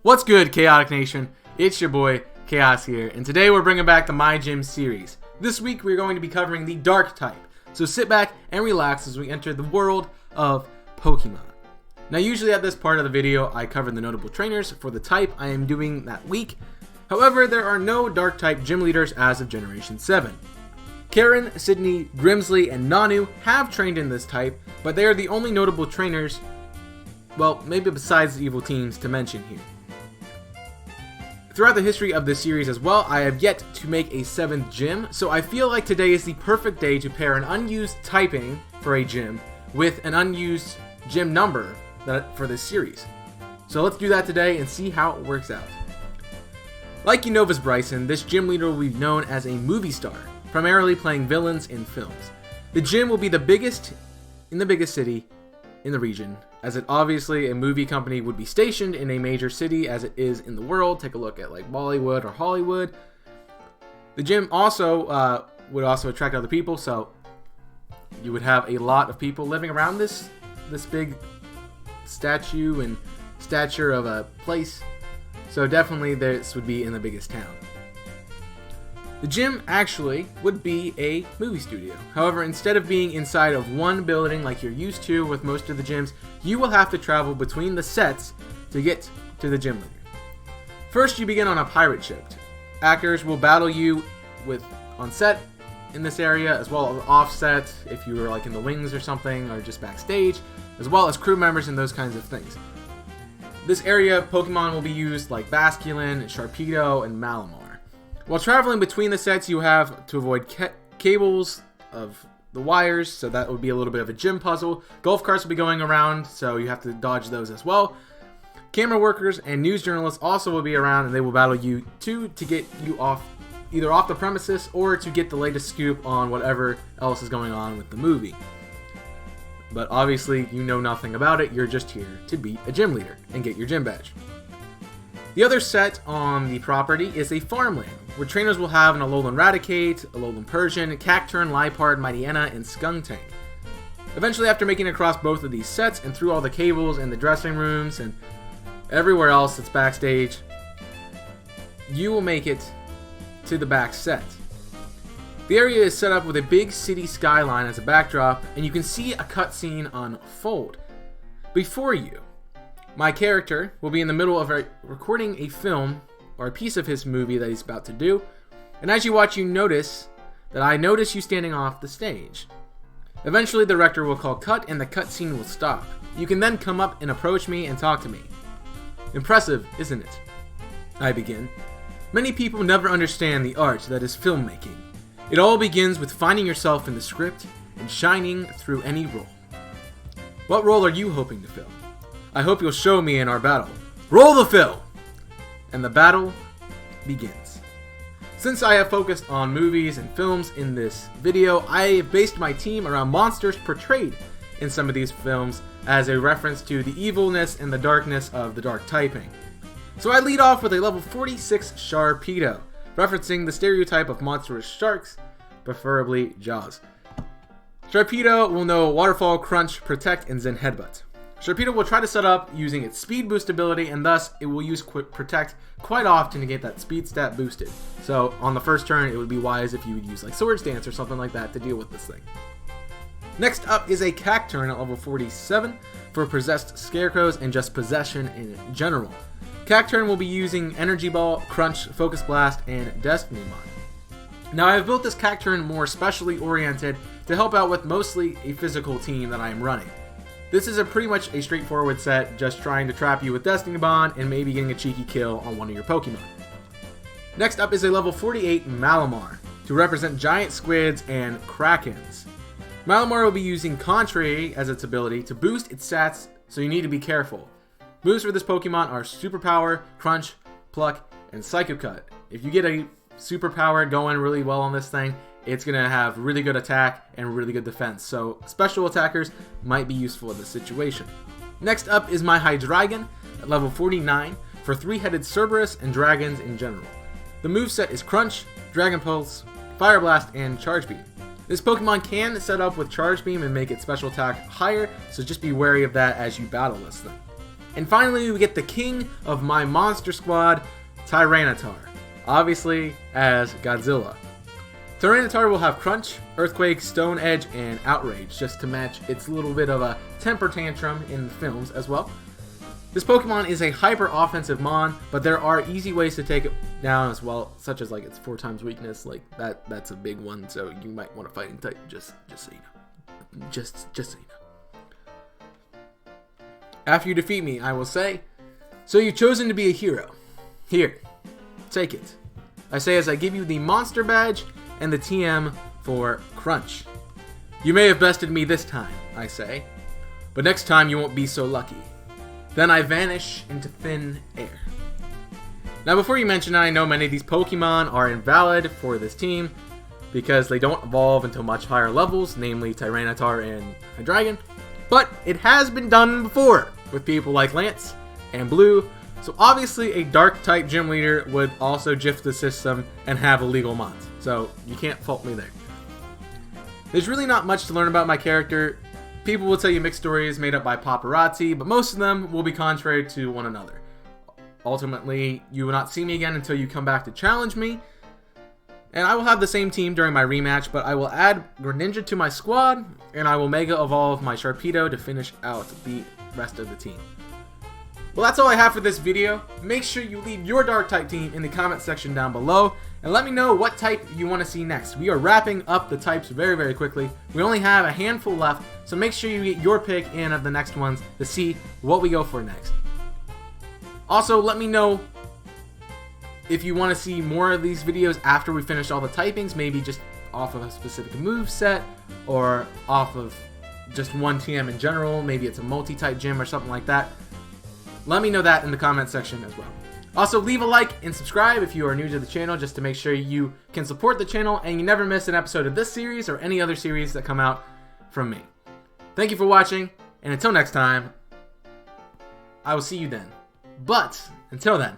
What's good, Chaotic Nation? It's your boy, Chaos here, and today we're bringing back the My Gym series. This week we're going to be covering the Dark type, so sit back and relax as we enter the world of Pokemon. Now usually at this part of the video I cover the notable trainers for the type I am doing that week. However, there are no Dark type gym leaders as of Generation 7. Karen, Sydney, Grimsley, and Nanu have trained in this type, but they are the only notable trainers, well, maybe besides the evil teams, to mention here. Throughout the history of this series as well, I have yet to make a 7th gym, so I feel like today is the perfect day to pair an unused typing for a gym with an unused gym number for this series. So let's do that today and see how it works out. Like Unova's Bryson, this gym leader will be known as a movie star, primarily playing villains in films. The gym will be the biggest in the biggest city in the region, as it obviously a movie company would be stationed in a major city as it is in the world. Take a look at like Bollywood or Hollywood. The gym also would also attract other people, so you would have a lot of people living around this big statue and stature of a place. So definitely this would be in the biggest town. The gym actually would be a movie studio. However, instead of being inside of one building like you're used to with most of the gyms, you will have to travel between the sets to get to the gym leader. First, you begin on a pirate ship. Actors will battle you on set in this area, as well as offset if you were like in the wings or something, or just backstage, as well as crew members and those kinds of things. This area, Pokemon will be used like Basculin, Sharpedo, and Malamar. While traveling between the sets, you have to avoid cables of the wires, so that would be a little bit of a gym puzzle. Golf carts will be going around, so you have to dodge those as well. Camera workers and news journalists also will be around, and they will battle you to get you either off the premises or to get the latest scoop on whatever else is going on with the movie. But obviously, you know nothing about it. You're just here to beat a gym leader and get your gym badge. The other set on the property is a farmland, where trainers will have an Alolan Raticate, Alolan Persian, Cacturn, Liepard, Mightyena, and Skuntank. Eventually, after making it across both of these sets and through all the cables and the dressing rooms and everywhere else that's backstage, you will make it to the back set. The area is set up with a big city skyline as a backdrop, and you can see a cutscene unfold. Before you, my character will be in the middle of recording a film or a piece of his movie that he's about to do, and as you watch, you notice that I notice you standing off the stage. Eventually, the director will call cut and the cutscene will stop. You can then come up and approach me and talk to me. Impressive, isn't it? I begin. Many people never understand the art that is filmmaking. It all begins with finding yourself in the script and shining through any role. What role are you hoping to fill? I hope you'll show me in our battle. Roll the film! And the battle begins. Since I have focused on movies and films in this video, I have based my team around monsters portrayed in some of these films as a reference to the evilness and the darkness of the dark typing. So I lead off with a level 46 Sharpedo, referencing the stereotype of monstrous sharks, preferably Jaws. Sharpedo will know Waterfall, Crunch, Protect, and Zen Headbutt. Sharpedo will try to set up using its speed boost ability, and thus it will use Protect quite often to get that speed stat boosted. So on the first turn, it would be wise if you would use like Swords Dance or something like that to deal with this thing. Next up is a Cacturn at level 47 for possessed scarecrows and just possession in general. Cacturn will be using Energy Ball, Crunch, Focus Blast, and Destiny Mod. Now I have built this Cacturn more specially oriented to help out with mostly a physical team that I am running. This is pretty much a straightforward set, just trying to trap you with Destiny Bond and maybe getting a cheeky kill on one of your Pokemon. Next up is a level 48 Malamar, to represent giant squids and krakens. Malamar will be using Contrary as its ability to boost its stats, so you need to be careful. Moves for this Pokemon are Superpower, Crunch, Pluck, and Psycho Cut. If you get a Superpower going really well on this thing, it's going to have really good attack and really good defense, so special attackers might be useful in this situation. Next up is my Hydreigon at level 49 for 3-headed Cerberus and dragons in general. The moveset is Crunch, Dragon Pulse, Fire Blast, and Charge Beam. This Pokemon can set up with Charge Beam and make its special attack higher, so just be wary of that as you battle this thing. And finally, we get the king of my monster squad, Tyranitar, obviously as Godzilla. Tyranitar will have Crunch, Earthquake, Stone Edge, and Outrage, just to match its little bit of a temper tantrum in the films as well. This Pokemon is a hyper-offensive mon, but there are easy ways to take it down as well, such as like its 4 times weakness. Like that's a big one, so you might want to fighting type. Just so you know, just so you know. After you defeat me, I will say, "So you've chosen to be a hero. Here, take it." I say as I give you the Monster Badge and the TM for Crunch. "You may have bested me this time," I say, "but next time you won't be so lucky." Then I vanish into thin air. Now before you mention it, I know many of these Pokemon are invalid for this team because they don't evolve until much higher levels, namely Tyranitar and Hydreigon. But it has been done before with people like Lance and Blue, so obviously a Dark type gym leader would also GIF the system and have illegal mods, so you can't fault me there. There's really not much to learn about my character. People will tell you mixed stories made up by paparazzi, but most of them will be contrary to one another. Ultimately, you will not see me again until you come back to challenge me, and I will have the same team during my rematch, but I will add Greninja to my squad, and I will Mega Evolve my Sharpedo to finish out the rest of the team. Well, that's all I have for this video. Make sure you leave your Dark type team in the comment section down below, and let me know what type you want to see next. We are wrapping up the types very, very quickly. We only have a handful left, so make sure you get your pick in of the next ones to see what we go for next. Also, let me know if you want to see more of these videos after we finish all the typings, maybe just off of a specific move set, or off of just one TM in general. Maybe it's a multi-type gym or something like that. Let me know that in the comment section as well. Also, leave a like and subscribe if you are new to the channel, just to make sure you can support the channel and you never miss an episode of this series or any other series that come out from me. Thank you for watching, and until next time, I will see you then. But until then,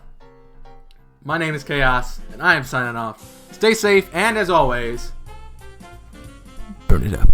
my name is Chaos, and I am signing off. Stay safe, and as always, burn it up.